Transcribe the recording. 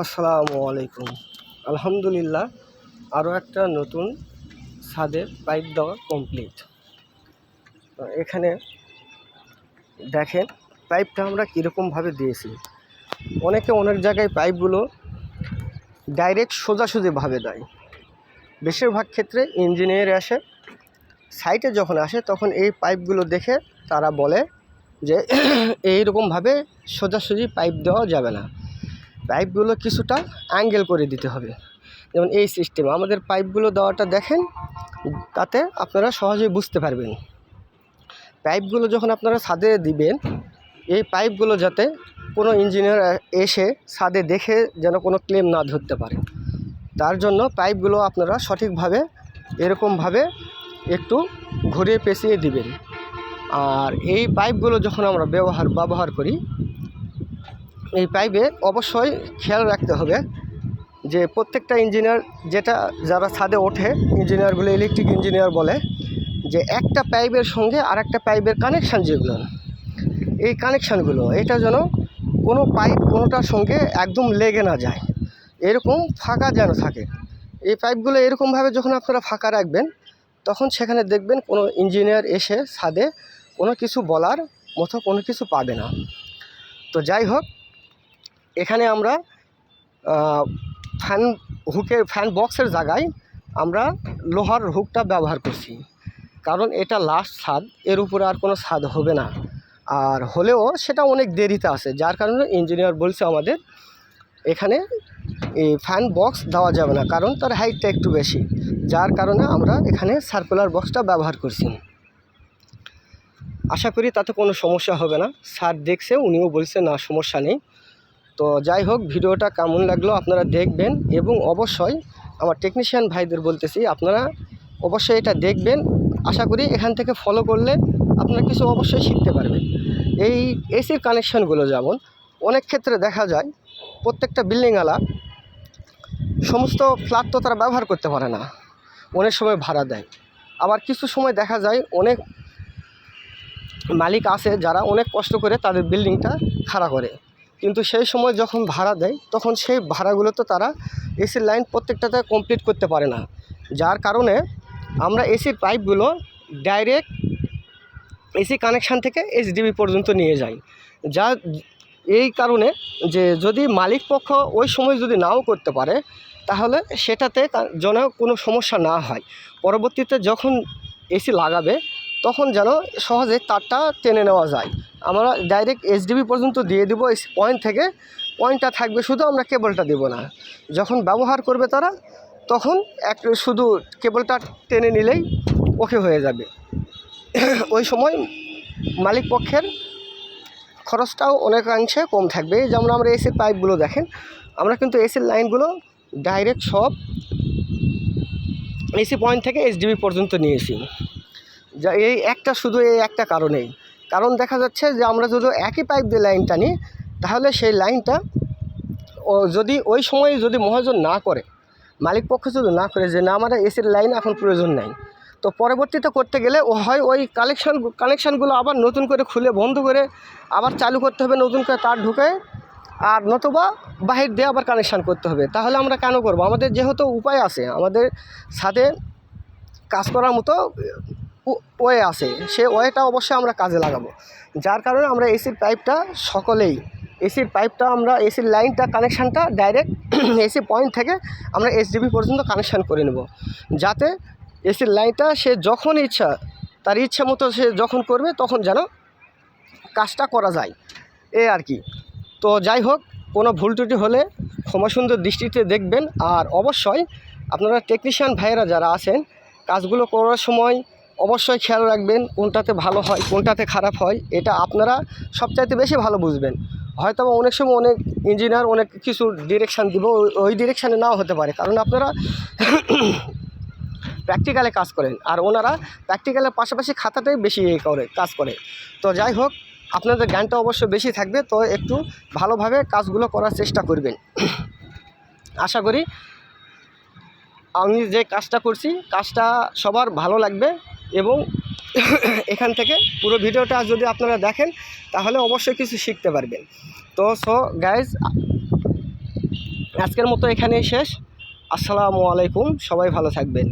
আসসালামু আলাইকুম। আলহামদুলিল্লাহ, আরও একটা নতুন ছাদের পাইপ দেওয়া কমপ্লিট। এখানে দেখেন পাইপটা আমরা কীরকমভাবে দিয়েছি। অনেকে অনেক জায়গায় পাইপগুলো ডাইরেক্ট সোজাসুজিভাবে দেয়। বেশিরভাগ ক্ষেত্রে ইঞ্জিনিয়ার আসে, সাইটে যখন আসে তখন এই পাইপগুলো দেখে তারা বলে যে এইরকমভাবে সোজাসুজি পাইপ দেওয়া যাবে না, পাইপগুলো কিছুটা অ্যাঙ্গেল করে দিতে হবে। যেমন এই সিস্টেম আমাদের পাইপগুলো দেওয়াটা দেখেন, তাতে আপনারা সহজেই বুঝতে পারবেন। পাইপগুলো যখন আপনারা ছাদে দিবেন, এই পাইপগুলো যাতে কোনো ইঞ্জিনিয়ার এসে ছাদে দেখে যেন কোনো ক্লেম না ধরতে পারে, তার জন্য পাইপগুলো আপনারা সঠিকভাবে এরকমভাবে একটু ঘুরিয়ে পেঁচিয়ে দিবেন। আর এই পাইপগুলো যখন আমরা ব্যবহার করি, এই পাইপে অবশ্যই খেয়াল রাখতে হবে যে প্রত্যেকটা ইঞ্জিনিয়ার যারা ছাদে ওঠে, ইঞ্জিনিয়ারগুলো ইলেকট্রিক ইঞ্জিনিয়ার বলে যে একটা পাইপের সঙ্গে আর একটা পাইপের কানেকশান যেগুলো, এই কানেকশানগুলো এটা যেন কোনো পাইপ কোনোটার সঙ্গে একদম লেগে না যায়, এরকম ফাঁকা যেন থাকে। এই পাইপগুলো এরকমভাবে যখন আপনারা ফাঁকা রাখবেন, তখন সেখানে দেখবেন কোনো ইঞ্জিনিয়ার এসে ছাদে কোনো কিছু বলার মতো কোনো কিছু পাবে না। তো যাই হোক, এখানে আমরা ফ্যান বক্সের জায়গায় আমরা লোহার হুকটা ব্যবহার করছি, কারণ এটা লাস্ট ছাদ, এর উপরে আর কোনো ছাদ হবে না। আর হলেও সেটা অনেক দেরিতে আসে, যার কারণে ইঞ্জিনিয়ার বলছে আমাদের এখানে এই ফ্যান বক্স দেওয়া যাবে না, কারণ তার হাইটটা একটু বেশি, যার কারণে আমরা এখানে সার্কুলার বক্সটা ব্যবহার করছি। আশা করি তাতে কোনো সমস্যা হবে না। স্যার দেখছে, উনিও বলছে না সমস্যা নেই। তো যাই হোক, ভিডিওটা কেমন লাগলো আপনারা দেখবেন, এবং অবশ্যই আমার টেকনিশিয়ান ভাইদের বলতেছি আপনারা অবশ্যই এটা দেখবেন। আশা করি এখান থেকে ফলো করলে আপনারা কিছু অবশ্যই শিখতে পারবেন। এই এসির কানেকশানগুলো যেমন অনেক ক্ষেত্রে দেখা যায় প্রত্যেকটা বিল্ডিংওয়ালা সমস্ত ফ্ল্যাট তো তারা ব্যবহার করতে পারে না, অনেক সময় ভাড়া দেয়। আবার কিছু সময় দেখা যায় অনেক মালিক আছে যারা অনেক কষ্ট করে তাদের বিল্ডিংটা খাড়া করে, কিন্তু সেই সময় যখন ভাড়া দেয় তখন সেই ভাড়াগুলো তো তারা এসির লাইন প্রত্যেকটাতে কমপ্লিট করতে পারে না, যার কারণে আমরা এসির পাইপগুলো ডাইরেক্ট এসি কানেকশান থেকে এইচডিবি পর্যন্ত নিয়ে যাই। যা এই কারণে যে যদি মালিক পক্ষ ওই সময় যদি নাও করতে পারে, তাহলে সেটাতে যেন কোনো সমস্যা না হয়। পরবর্তীতে যখন এসি লাগাবে তখন যেন সহজে তারটা টেনে নেওয়া যায়। আমরা ডাইরেক্ট এইচডিবি পর্যন্ত দিয়ে দেবো এসি পয়েন্ট থেকে, পয়েন্টটা থাকবে শুধু, আমরা কেবলটা দেব না। যখন ব্যবহার করবে তারা তখন শুধু কেবলটা টেনে নিলেই ওকে হয়ে যাবে। ওই সময় মালিক পক্ষের খরচটাও অনেকাংশে কম থাকবে। যেমন আমরা এসির পাইপগুলো দেখেন, আমরা কিন্তু এসির লাইনগুলো ডাইরেক্ট সব এসি পয়েন্ট থেকে এইচডিবি পর্যন্ত নিয়েছি, যা এই একটা কারণেই। কারণ দেখা যাচ্ছে যে আমরা যদি একই পাইপ দিয়ে লাইন টানি, তাহলে সেই লাইনটা যদি ওই সময় যদি মহাজন না করে, মালিক পক্ষ যদি না করে যে না আমার এসির লাইন এখন প্রয়োজন নাই, তো পরবর্তীতে করতে গেলে হয় ওই কানেকশানগুলো আবার নতুন করে খুলে বন্ধ করে আবার চালু করতে হবে, নতুন করে তার ঢুকে, আর নতুবা বাহির দিয়ে আবার কানেকশান করতে হবে। তাহলে আমরা কেন করব? আমাদের যেহেতু উপায় আছে, আমাদের ছাদে কাজ করার মতো ওয়ে আছে, সে ওয়েটা অবশ্যই আমরা কাজে লাগাবো। যার কারণে আমরা এসির পাইপটা আমরা এসির লাইনটা কানেকশানটা ডাইরেক্ট এসি পয়েন্ট থেকে আমরা এইচডিবি পর্যন্ত কানেকশান করে নেব, যাতে এসির লাইনটা সে যখন তার ইচ্ছা মতো সে যখন করবে তখন যেন কাজটা করা যায়, আর কি। তো যাই হোক, কোনো ভুল ত্রুটি হলে ক্ষমা সুন্দর দৃষ্টিতে দেখবেন। আর অবশ্যই আপনারা টেকনিশিয়ান ভাইয়েরা যারা আছেন, কাজগুলো করার সময় অবশ্যই খেয়াল রাখবেন কোনটাতে ভালো হয় কোনটাতে খারাপ হয়, এটা আপনারা সবচাইতে বেশি ভালো বুঝবেন। হয়তো অনেক সময় অনেক ইঞ্জিনিয়ার অনেক কিছু ডিরেকশান দিব, ওই ডিরেকশানে নাও হতে পারে, কারণ আপনারা প্র্যাকটিক্যালে কাজ করেন, আর ওনারা প্র্যাকটিক্যালের পাশাপাশি খাতাতেই বেশি কাজ করে। তো যাই হোক, আপনাদের জ্ঞানটা অবশ্যই বেশি থাকবে, তো একটু ভালোভাবে কাজগুলো করার চেষ্টা করবেন। আশা করি আমি যে কাজটা করছি কাজটা সবার ভালো লাগবে, এবং এখান থেকে পুরো ভিডিওটা যদি আপনারা দেখেন তাহলে অবশ্যই কিছু শিখতে পারবেন। তো গাইজ, আজকের মতো এখানেই শেষ। আসসালামু আলাইকুম, সবাই ভালো থাকবেন।